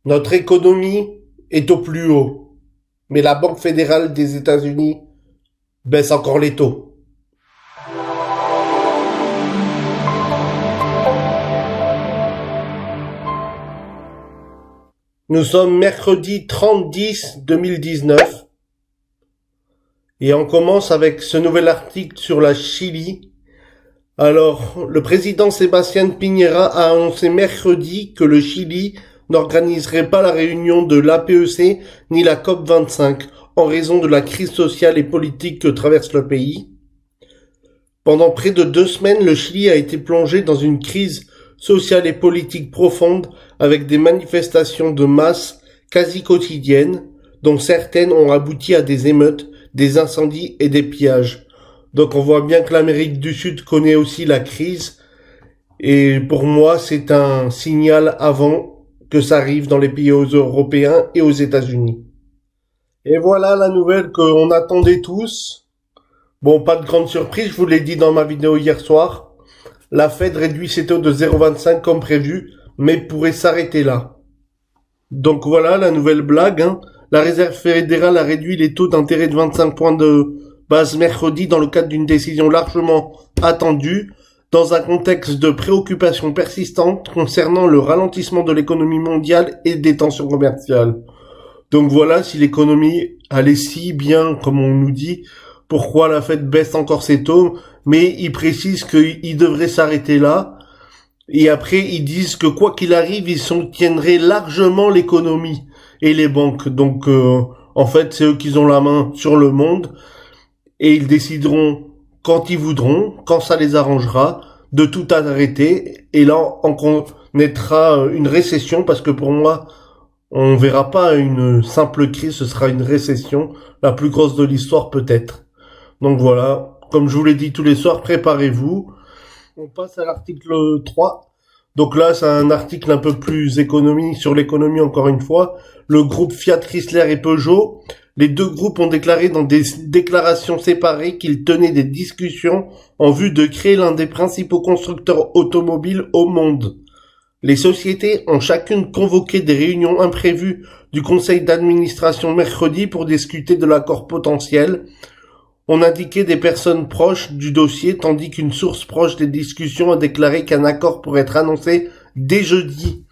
Notre économie est au plus haut, mais la Banque fédérale des États-Unis baisse encore les taux. Nous sommes mercredi 30-10-2019 et on commence avec ce nouvel article sur la Chili. Alors, le président Sébastien Piñera a annoncé mercredi que le Chili n'organiserait pas la réunion de l'APEC ni la COP25 en raison de la crise sociale et politique que traverse le pays. Pendant près de 2 semaines, le Chili a été plongé dans une crise sociale et politique profonde avec des manifestations de masse quasi quotidiennes, dont certaines ont abouti à des émeutes, des incendies et des pillages. Donc on voit bien que l'Amérique du Sud connaît aussi la crise, et pour moi c'est un signal avant que ça arrive dans les pays européens et aux États-Unis. Et voilà la nouvelle qu'on attendait tous. Bon, pas de grande surprise, je vous l'ai dit dans ma vidéo hier soir. La Fed réduit ses taux de 0,25 comme prévu, mais pourrait s'arrêter là. Donc voilà la nouvelle blague. La Réserve fédérale a réduit les taux d'intérêt de 25 points de base mercredi dans le cadre d'une décision largement attendue, dans un contexte de préoccupation persistante concernant le ralentissement de l'économie mondiale et des tensions commerciales. Donc voilà, si l'économie allait si bien comme on nous dit, pourquoi la Fed baisse encore ses taux, mais ils précisent qu'ils devraient s'arrêter là, et après ils disent que quoi qu'il arrive, ils soutiendraient largement l'économie et les banques. Donc en fait, c'est eux qui ont la main sur le monde, et ils décideront quand ils voudront, quand ça les arrangera, de tout arrêter, et là on connaîtra une récession, parce que pour moi, on verra pas une simple crise, ce sera une récession, la plus grosse de l'histoire peut-être. Donc voilà, comme je vous l'ai dit tous les soirs, préparez-vous. On passe à l'article 3. Donc là, c'est un article un peu plus économie, sur l'économie encore une fois. Le groupe Fiat Chrysler et Peugeot, les deux groupes ont déclaré dans des déclarations séparées qu'ils tenaient des discussions en vue de créer l'un des principaux constructeurs automobiles au monde. Les sociétés ont chacune convoqué des réunions imprévues du conseil d'administration mercredi pour discuter de l'accord potentiel. On indiquait des personnes proches du dossier, tandis qu'une source proche des discussions a déclaré qu'un accord pourrait être annoncé dès jeudi.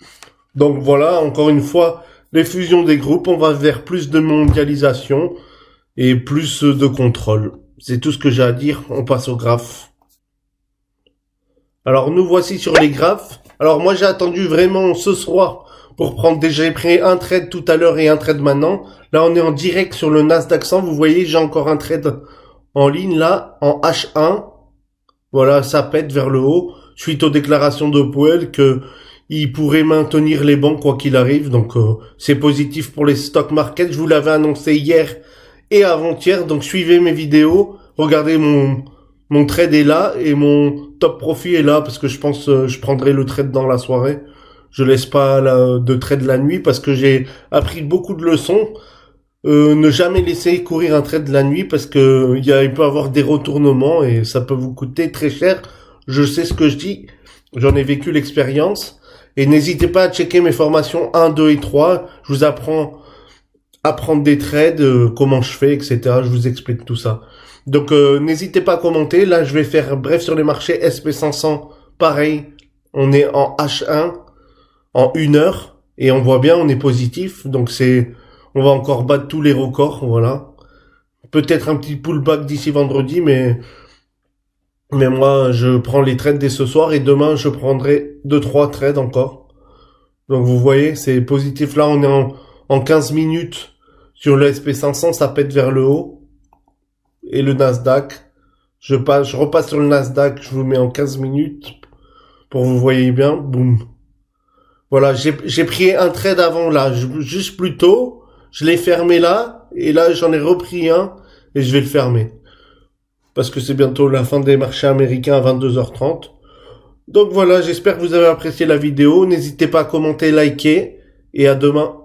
Donc voilà, encore une fois, les fusions des groupes, on va vers plus de mondialisation et plus de contrôle. C'est tout ce que j'ai à dire, on passe au graphe. Alors nous voici sur les graphes. Alors moi j'ai attendu vraiment ce soir pour prendre déjà, j'ai pris un trade tout à l'heure et un trade maintenant. Là on est en direct sur le Nasdaq 100, vous voyez j'ai encore un trade en ligne là, en H1. Voilà, ça pète vers le haut, suite aux déclarations de Powell que il pourrait maintenir les banques quoi qu'il arrive. Donc c'est positif pour les stock markets. Je vous l'avais annoncé hier et avant-hier, donc suivez mes vidéos. Regardez mon trade est là et mon top profit est là parce que je pense je prendrai le trade dans la soirée. Je laisse pas de trade la nuit parce que j'ai appris beaucoup de leçons. Ne jamais laisser courir un trade la nuit parce que il peut avoir des retournements et ça peut vous coûter très cher. Je sais ce que je dis, j'en ai vécu l'expérience. Et n'hésitez pas à checker mes formations 1, 2 et 3. Je vous apprends à prendre des trades, comment je fais, etc. Je vous explique tout ça. Donc n'hésitez pas à commenter. Là, je vais faire bref sur les marchés SP500. Pareil, on est en H1 en 1 heure. Et on voit bien, on est positif. Donc on va encore battre tous les records, voilà. Peut-être un petit pullback d'ici vendredi, mais moi, je prends les trades dès ce soir et demain, je prendrai 2-3 trades encore. Donc, vous voyez, c'est positif. Là, on est en 15 minutes sur le SP500, ça pète vers le haut. Et le Nasdaq, je repasse sur le Nasdaq, je vous mets en 15 minutes pour que vous voyez bien. Boum. Voilà, j'ai pris un trade avant là, juste plus tôt. Je l'ai fermé là, et là, j'en ai repris un, et je vais le fermer. Parce que c'est bientôt la fin des marchés américains à 22h30. Donc voilà, j'espère que vous avez apprécié la vidéo. N'hésitez pas à commenter, liker, et à demain.